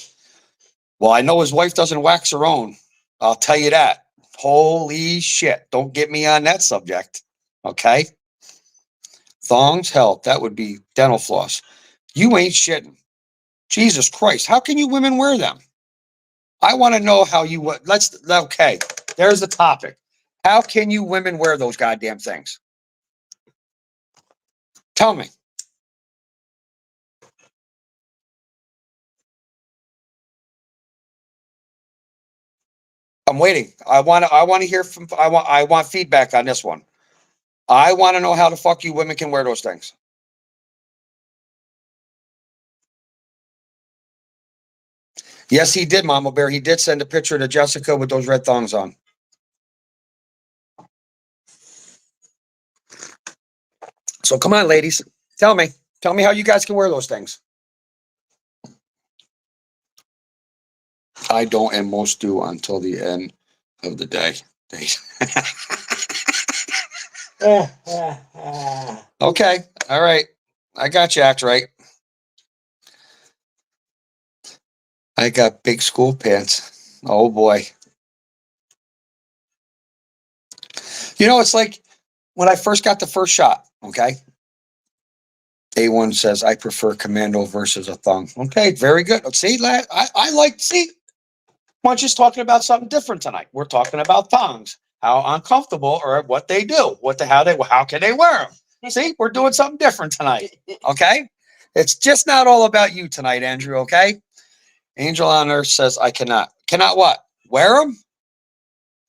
Well, I know his wife doesn't wax her own. I'll tell you that. Holy shit. Don't get me on that subject. Okay? Thongs, hell, that would be dental floss. You ain't shitting. Jesus Christ. How can you women wear them? I want to know how you would. Okay. There's the topic. How can you women wear those goddamn things? Tell me. I'm waiting. I want to hear from, I want feedback on this one. I want to know how the fuck you women can wear those things. Yes, he did, Mama Bear. He did send a picture to Jessica with those red thongs on. So come on, ladies. Tell me how you guys can wear those things. I don't, and most do until the end of the day. Okay. All right. I got you, act right. I got big school pants. Oh boy. You know, it's like when I first got the first shot, okay? A1 says, I prefer commando versus a thong. Okay, very good. See, I like, see, Munch is talking about something different tonight. We're talking about thongs, how uncomfortable or what they do, how can they wear them? See, we're doing something different tonight. Okay, it's just not all about you tonight, Andrew. Okay, Angel on Earth says I cannot what, wear them?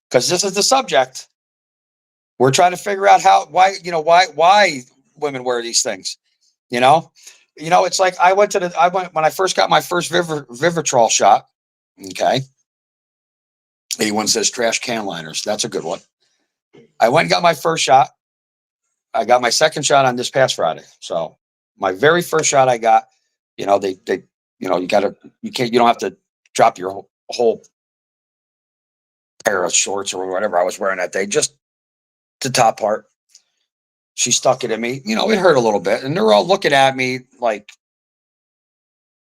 Because this is the subject. We're trying to figure out why women wear these things. You know, it's like I went when I first got my first Vivitrol shot. Okay. A1 says trash can liners. That's a good one. I went and got my first shot. I got my second shot on this past Friday. So my very first shot I got, they you don't have to drop your whole pair of shorts or whatever I was wearing that day, just the top part. She stuck it in me. It hurt a little bit. And they're all looking at me like,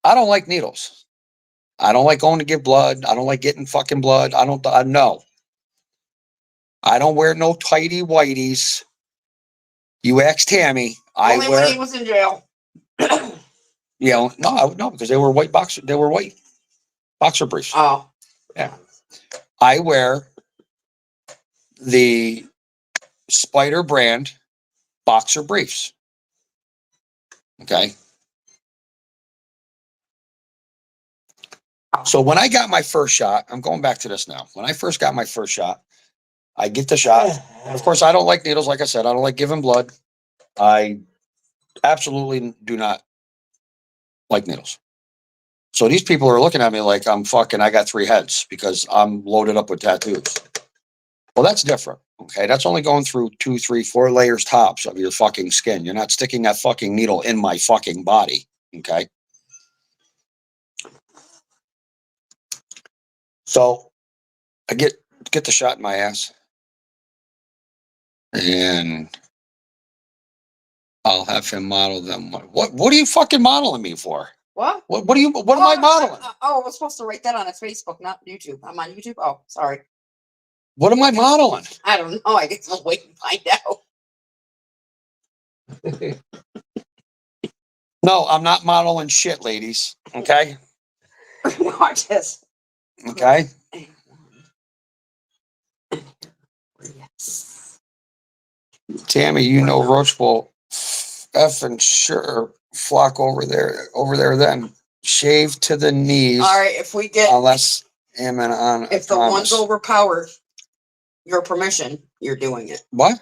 I don't like needles. I don't like going to give blood. I don't like getting fucking blood. I know. I don't wear no tighty whities. You asked Tammy. Only when he was in jail. Yeah, no, because they were white boxer briefs. Oh. Yeah. I wear the Spider brand boxer briefs. Okay. So when I got my first shot, I'm going back to this now. When I first got my first shot, I get the shot. And of course, I don't like needles. Like I said, I don't like giving blood. I absolutely do not like needles. So these people are looking at me like I got 3 heads because I'm loaded up with tattoos. Well, that's different. Okay. That's only going through 2, 3, 4 layers tops of your fucking skin. You're not sticking that fucking needle in my fucking body. Okay. So I get the shot in my ass. And I'll have him model them. What are you fucking modeling me for? What? What am I modeling? I was supposed to write that on his Facebook, not YouTube. I'm on YouTube. Oh, sorry. What am I modeling? I don't know. I guess I'll wait and find out. No, I'm not modeling shit, ladies. Okay? Watch this. Okay? Yes. Tammy, Roach will effing sure flock over there then. Shave to the knees. All right, if we get unless amen on if the ones overpower your permission, you're doing it. What?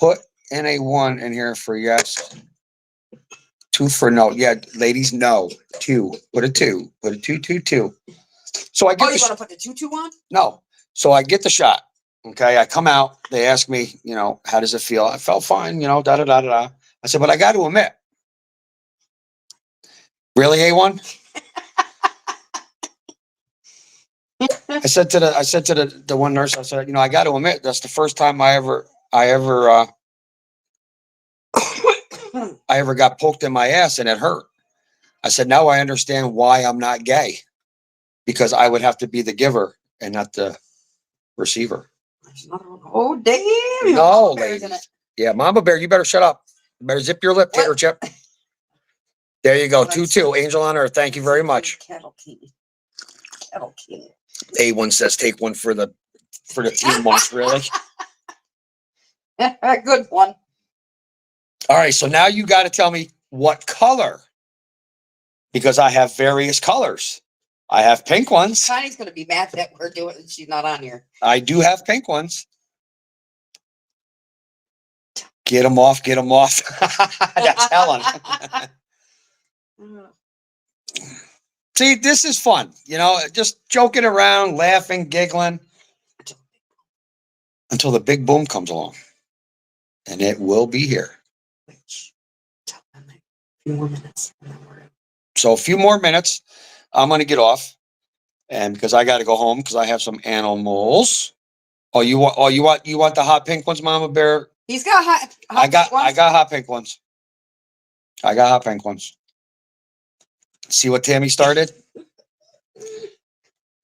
Put in a 1 in here for yes. 2 for no. Yeah, ladies, no. 2. Put a 2. Put a 2, 2, 2. So I get you want to put the 2, 2 on? No. So I get the shot. Okay. I come out. They ask me, how does it feel? I felt fine, da da da da. I said, but I got to admit. Really, A1? I said to the one nurse, I said, I got to admit, that's the first time I ever got poked in my ass and it hurt. I said, now I understand why I'm not gay, because I would have to be the giver and not the receiver. Oh, damn. No, ladies. Yeah, Mama Bear, you better shut up. You better zip your lip, Tater Chip. There you go. 2-2. Angel on Earth. Thank you very much. Kettle King. A1 says take one for the team once, really. Good one. All right, so now you got to tell me what color, because I have various colors. I have pink ones. Connie's going to be mad that we're doing it. She's not on here. I do have pink ones. Get them off. Get them off. That's Helen. See, this is fun. Just joking around, laughing, giggling until the big boom comes along. And it will be here. A few more minutes. So a few more minutes. I'm going to get off. And because I got to go home because I have some animals. Oh, you want the hot pink ones, Mama Bear? He's got hot I got hot pink ones. I got hot pink ones. See what Tammy started?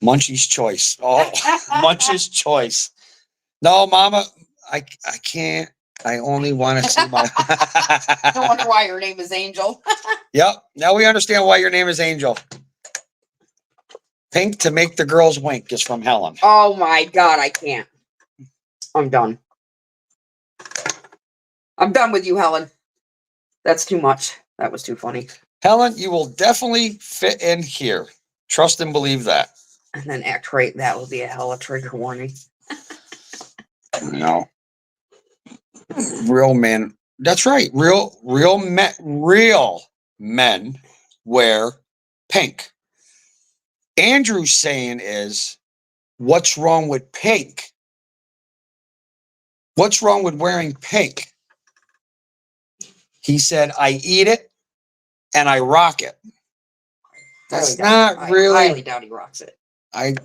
Munchie's choice. Oh, Munch's choice. No, Mama, I can't. I only want to see my. No wonder why your name is Angel. Yep. Now we understand why your name is Angel. Pink to make the girls wink is from Helen. Oh my God, I can't. I'm done. I'm done with you, Helen. That's too much. That was too funny. Helen, you will definitely fit in here. Trust and believe that. And then act right. That will be a hella trigger warning. No. Real men. That's right. Real men wear pink. Andrew's saying is, what's wrong with pink? What's wrong with wearing pink? He said, I eat it and I rock it. That's not I really. highly doubt he rocks it. I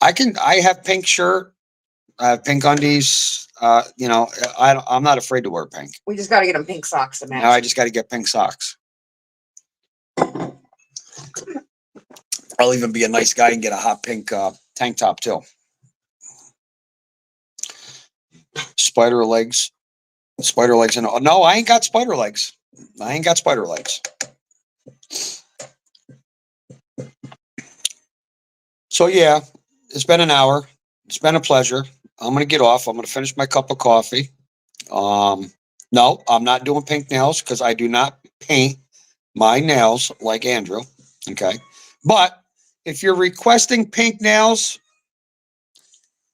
have pink shirt. I have pink undies. I'm not afraid to wear pink. We just got to get him pink socks to match. Now I just got to get pink socks. I'll even be a nice guy and get a hot pink tank top too. Spider legs. And no, I ain't got spider legs. So yeah, it's been an hour. It's been a pleasure. I'm gonna get off. I'm gonna finish my cup of coffee. No, I'm not doing pink nails because I do not paint my nails like Andrew. Okay. But if you're requesting pink nails,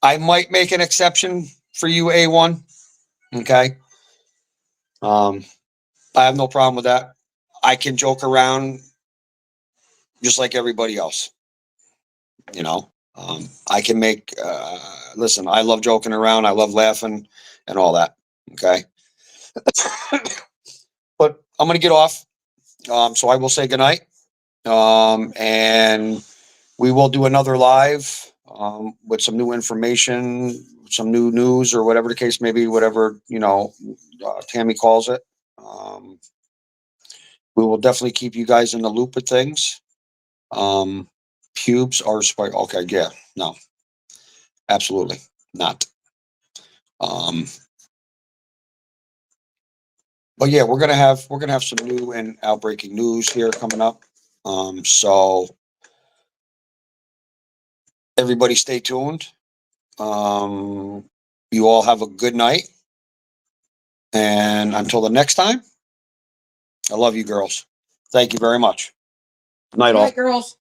I might make an exception for you, A1. Okay. I have no problem with that. I can joke around just like everybody else. I can make, listen, I love joking around. I love laughing and all that. Okay. But I'm going to get off. So I will say goodnight. And we will do another live, with some new information, some new news or whatever the case may be, whatever, Tammy calls it. We will definitely keep you guys in the loop of things. Pubes are spider. Okay. Yeah. No, absolutely not. But yeah, we're gonna have some new and outbreaking news here coming up. So everybody stay tuned. You all have a good night. And until the next time, I love you girls. Thank you very much. Night all. Girls.